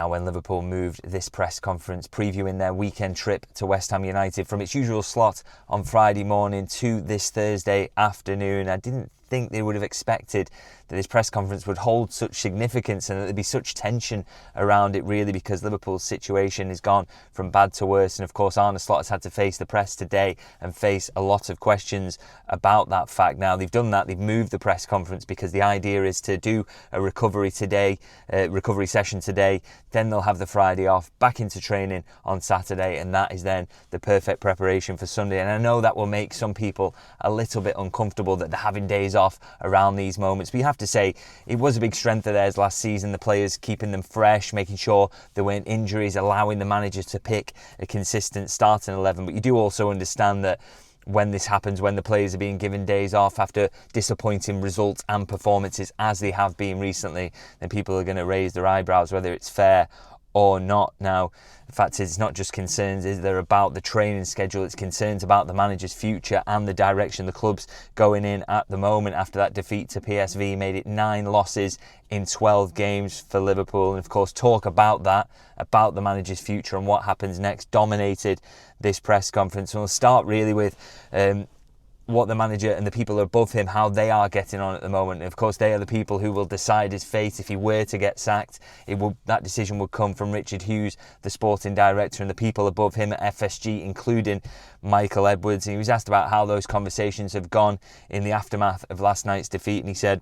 now when Liverpool moved this press conference previewing their weekend trip to West Ham United from its usual slot on Friday morning to this Thursday afternoon. I didn't think they would have expected that this press conference would hold such significance and that there'd be such tension around it, really, because Liverpool's situation has gone from bad to worse. And of course, Arne Slot has had to face the press today and face a lot of questions about that fact. Now, they've done that. They've moved the press conference because the idea is to do a recovery session today. Then they'll have the Friday off, back into training on Saturday, and that is then the perfect preparation for Sunday. And I know that will make some people a little bit uncomfortable that they're having days off around these moments. But you have to say, it was a big strength of theirs last season, the players keeping them fresh, making sure there weren't injuries, allowing the managers to pick a consistent starting 11. But you do also understand that when this happens, when the players are being given days off after disappointing results and performances as they have been recently, then people are going to raise their eyebrows whether it's fair or not. Now, the fact is, it's not just concerns, is there, about the training schedule. It's concerns about the manager's future and the direction the club's going in at the moment. After that defeat to PSV, made it 9 losses in 12 games for Liverpool. And of course, talk about that, about the manager's future and what happens next, dominated this press conference. And we'll start really with what the manager and the people above him, how they are getting on at the moment. And of course, they are the people who will decide his fate if he were to get sacked. That decision would come from Richard Hughes, the sporting director, and the people above him at FSG, including Michael Edwards. And he was asked about how those conversations have gone in the aftermath of last night's defeat, and he said,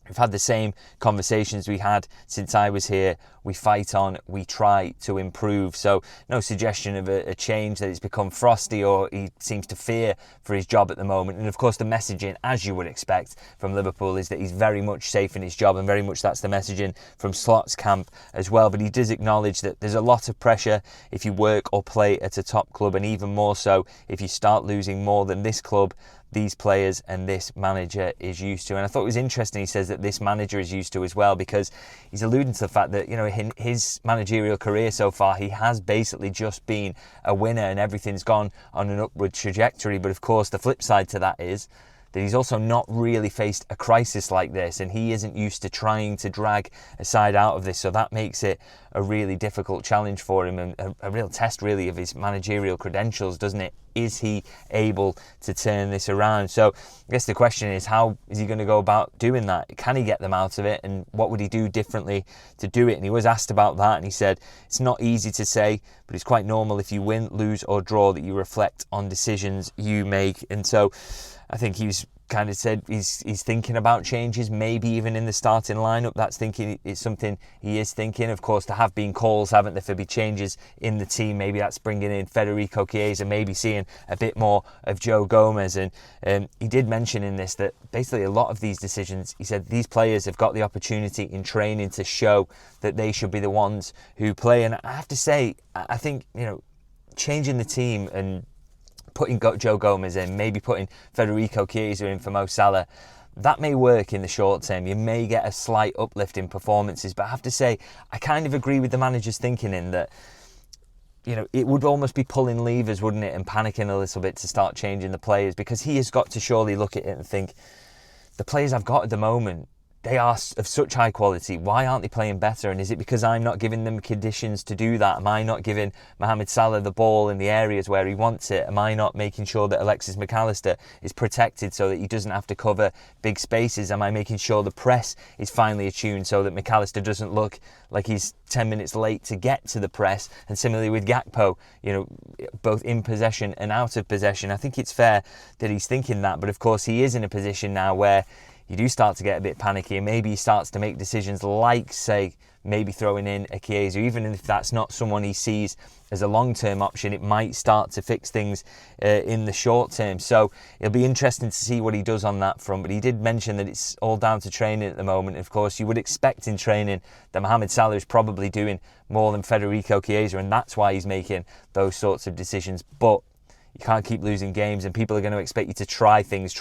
"We've had the same conversations we had since I was here. We fight on, we try to improve." So no suggestion of a change, that it's become frosty or he seems to fear for his job at the moment. And of course, the messaging, as you would expect from Liverpool, is that he's very much safe in his job, and very much that's the messaging from Slot's camp as well. But he does acknowledge that there's a lot of pressure if you work or play at a top club, and even more so if you start losing more than this club, these players and this manager is used to. And I thought it was interesting he says that this manager is used to as well, because he's alluding to the fact that, you know, in his managerial career so far, he has basically just been a winner and everything's gone on an upward trajectory. But of course, the flip side to that is that he's also not really faced a crisis like this, and he isn't used to trying to drag a side out of this. So that makes it a really difficult challenge for him, and a real test really of his managerial credentials, doesn't it? Is he able to turn this around? So I guess the question is, how is he going to go about doing that? Can he get them out of it? And what would he do differently to do it? And he was asked about that, and he said, "It's not easy to say, but it's quite normal if you win, lose or draw that you reflect on decisions you make." And so I think he's kind of said he's thinking about changes, maybe even in the starting lineup. That's thinking, it's something he is thinking. Of course, there have been calls, haven't there, for big changes in the team. Maybe that's bringing in Federico Chiesa, maybe seeing a bit more of Joe Gomez. And he did mention in this that basically a lot of these decisions, he said, these players have got the opportunity in training to show that they should be the ones who play. And I have to say, I think, you know, changing the team and putting Joe Gomez in, maybe putting Federico Chiesa in for Mo Salah, that may work in the short term. You may get a slight uplift in performances, but I have to say, I kind of agree with the manager's thinking in that, you know, it would almost be pulling levers, wouldn't it, and panicking a little bit to start changing the players, because he has got to surely look at it and think, the players I've got at the moment, they are of such high quality. Why aren't they playing better? And is it because I'm not giving them conditions to do that? Am I not giving Mohamed Salah the ball in the areas where he wants it? Am I not making sure that Alexis McAllister is protected so that he doesn't have to cover big spaces? Am I making sure the press is finely attuned so that McAllister doesn't look like he's 10 minutes late to get to the press? And similarly with Gakpo, you know, both in possession and out of possession. I think it's fair that he's thinking that, but of course he is in a position now where you do start to get a bit panicky, and maybe he starts to make decisions like, say, maybe throwing in a Chiesa, even if that's not someone he sees as a long-term option. It might start to fix things in the short term. So it'll be interesting to see what he does on that front. But he did mention that it's all down to training at the moment. Of course, you would expect in training that Mohamed Salah is probably doing more than Federico Chiesa, and that's why he's making those sorts of decisions. But you can't keep losing games, and people are going to expect you to try things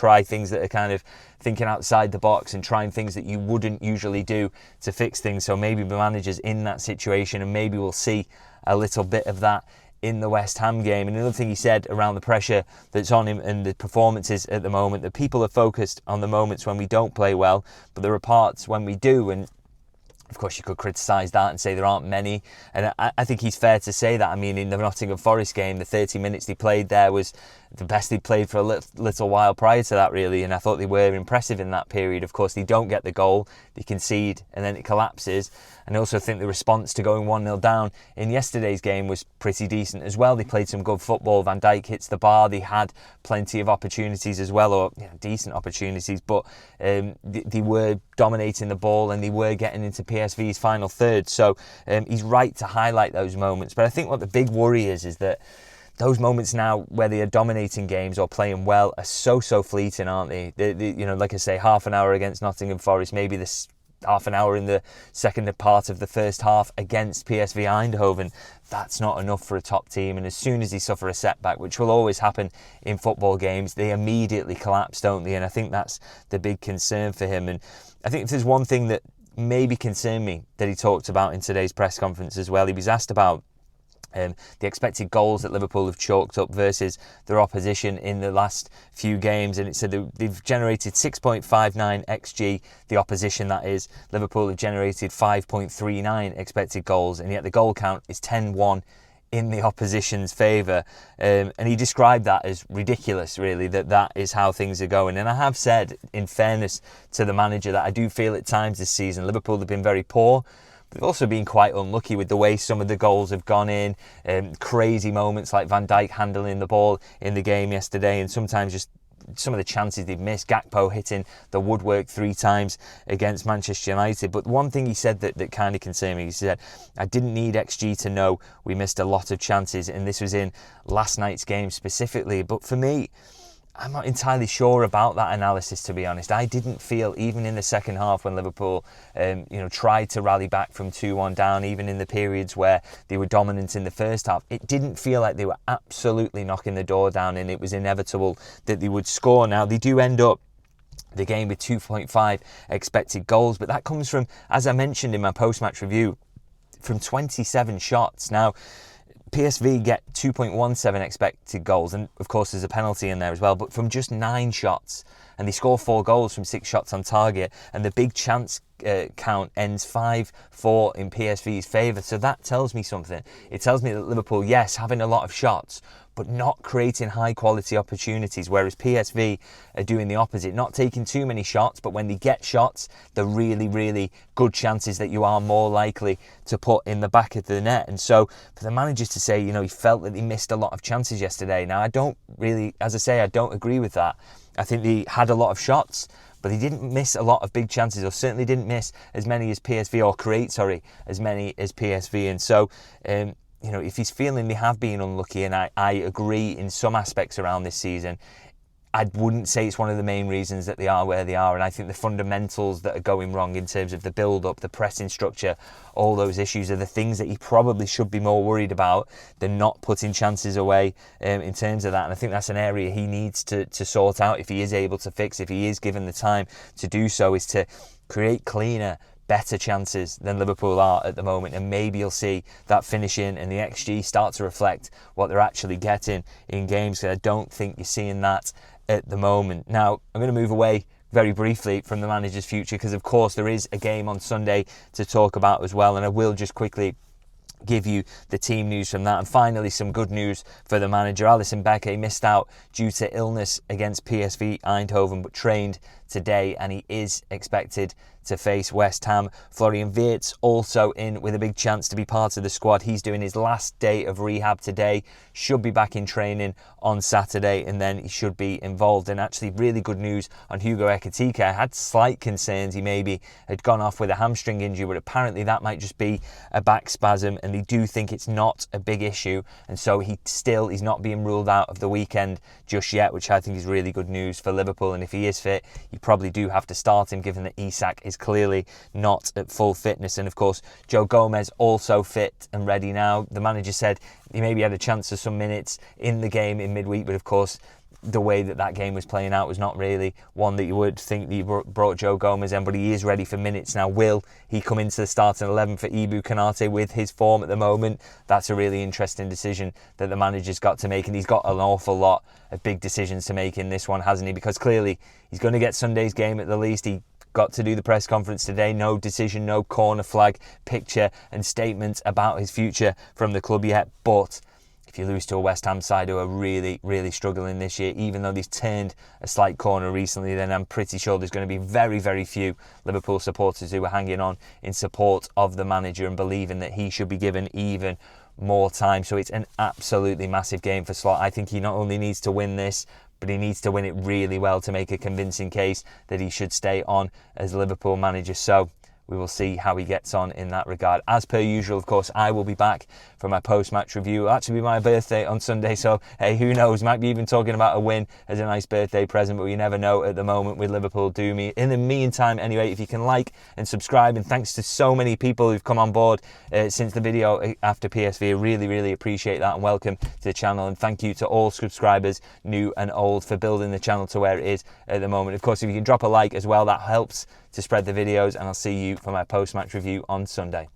that are kind of thinking outside the box and trying things that you wouldn't usually do to fix things. So maybe the manager's in that situation, and maybe we'll see a little bit of that in the West Ham game. And another thing he said around the pressure that's on him and the performances at the moment, that people are focused on the moments when we don't play well, but there are parts when we do. And Of course, you could criticise that and say there aren't many, and I think he's fair to say that. I mean, in the Nottingham Forest game, the 30 minutes they played there was the best they played for a little while prior to that, really, and I thought they were impressive in that period. Of course, they don't get the goal, they concede, and then it collapses. And I also think the response to going 1-0 down in yesterday's game was pretty decent as well. They played some good football. Van Dijk hits the bar. They had plenty of opportunities as well, or decent opportunities, but they were dominating the ball and they were getting into PSV's final third. So he's right to highlight those moments. But I think what the big worry is that those moments now where they are dominating games or playing well are so fleeting, aren't they? Like I say, half an hour against Nottingham Forest, maybe this half an hour in the second part of the first half against PSV Eindhoven. That's not enough for a top team, and as soon as they suffer a setback, which will always happen in football games, they immediately collapse, don't they? And I think that's the big concern for him. And I think if there's one thing that maybe concerned me that he talked about in today's press conference as well, he was asked about the expected goals that Liverpool have chalked up versus their opposition in the last few games, and it said they've generated 6.59 XG, the opposition that is. Liverpool have generated 5.39 expected goals, and yet the goal count is 10-1 in the opposition's favour, and he described that as ridiculous, really, that is how things are going. And I have said, in fairness to the manager, that I do feel at times this season Liverpool have been very poor. They've also been quite unlucky with the way some of the goals have gone in. Crazy moments like Van Dijk handling the ball in the game yesterday, and sometimes just some of the chances they've missed. Gakpo hitting the woodwork 3 times against Manchester United. But one thing he said that kind of concerned me, he said, I didn't need XG to know we missed a lot of chances, and this was in last night's game specifically. But for me, I'm not entirely sure about that analysis, to be honest. I didn't feel, even in the second half when Liverpool tried to rally back from 2-1 down, even in the periods where they were dominant in the first half, it didn't feel like they were absolutely knocking the door down and it was inevitable that they would score. Now, they do end up the game with 2.5 expected goals, but that comes from, as I mentioned in my post-match review, from 27 shots. Now, PSV get 2.17 expected goals, and of course there's a penalty in there as well, but from just 9 shots, and they score 4 goals from 6 shots on target, and the big chance count ends 5-4 in PSV's favour. So that tells me something. It tells me that Liverpool, yes, having a lot of shots, but not creating high quality opportunities, whereas PSV are doing the opposite, not taking too many shots, but when they get shots, they're really, really good chances that you are more likely to put in the back of the net. And so for the manager to say, he felt that they missed a lot of chances yesterday. Now, I don't really, as I say, I don't agree with that. I think they had a lot of shots, but they didn't miss a lot of big chances, or certainly didn't miss as many as PSV, or create, as many as PSV. And so, if he's feeling they have been unlucky, and I agree in some aspects around this season, I wouldn't say it's one of the main reasons that they are where they are. And I think the fundamentals that are going wrong in terms of the build-up, the pressing structure, all those issues are the things that he probably should be more worried about than not putting chances away in terms of that. And I think that's an area he needs to sort out if he is able to fix, if he is given the time to do so, is to create cleaner, better chances than Liverpool are at the moment, and maybe you'll see that finishing and the XG start to reflect what they're actually getting in games. I don't think you're seeing that at the moment. Now, I'm going to move away very briefly from the manager's future, because of course there is a game on Sunday to talk about as well, and I will just quickly give you the team news from that. And finally, some good news for the manager. Alisson Becker missed out due to illness against PSV Eindhoven, but trained today, and he is expected to face West Ham. Florian Wirtz also in with a big chance to be part of the squad. He's doing his last day of rehab today, should be back in training on Saturday, and then he should be involved. And actually really good news on Hugo Ekitike. I had slight concerns he maybe had gone off with a hamstring injury, but apparently that might just be a back spasm, and they do think it's not a big issue, and so he's not being ruled out of the weekend just yet, which I think is really good news for Liverpool. And if he is fit, you probably do have to start him, given that Isak is clearly not at full fitness. And of course, Joe Gomez also fit and ready now. The manager said he maybe had a chance of some minutes in the game in midweek, but of course the way that game was playing out was not really one that you would think that you brought Joe Gomez in, but he is ready for minutes now. Will he come into the starting 11 for Ibu Konate with his form at the moment? That's a really interesting decision that the manager's got to make, and he's got an awful lot of big decisions to make in this one, hasn't he? Because clearly he's going to get Sunday's game at the least. He got to do the press conference today. No decision, no corner flag, picture and statement about his future from the club yet. But if you lose to a West Ham side who are really, really struggling this year, even though they've turned a slight corner recently, then I'm pretty sure there's going to be very, very few Liverpool supporters who are hanging on in support of the manager and believing that he should be given even more time. So it's an absolutely massive game for Slot. I think he not only needs to win this, but he needs to win it really well to make a convincing case that he should stay on as Liverpool manager. So we will see how he gets on in that regard. As per usual, of course, I will be back for my post-match review. It'll actually be my birthday on Sunday, so hey, who knows? Might be even talking about a win as a nice birthday present, but you never know at the moment with Liverpool. Do me. In the meantime, anyway, if you can like and subscribe, and thanks to so many people who've come on board since the video after PSV, I really, really appreciate that, and welcome to the channel. And thank you to all subscribers, new and old, for building the channel to where it is at the moment. Of course, if you can drop a like as well, that helps to spread the videos, and I'll see you for my post-match review on Sunday.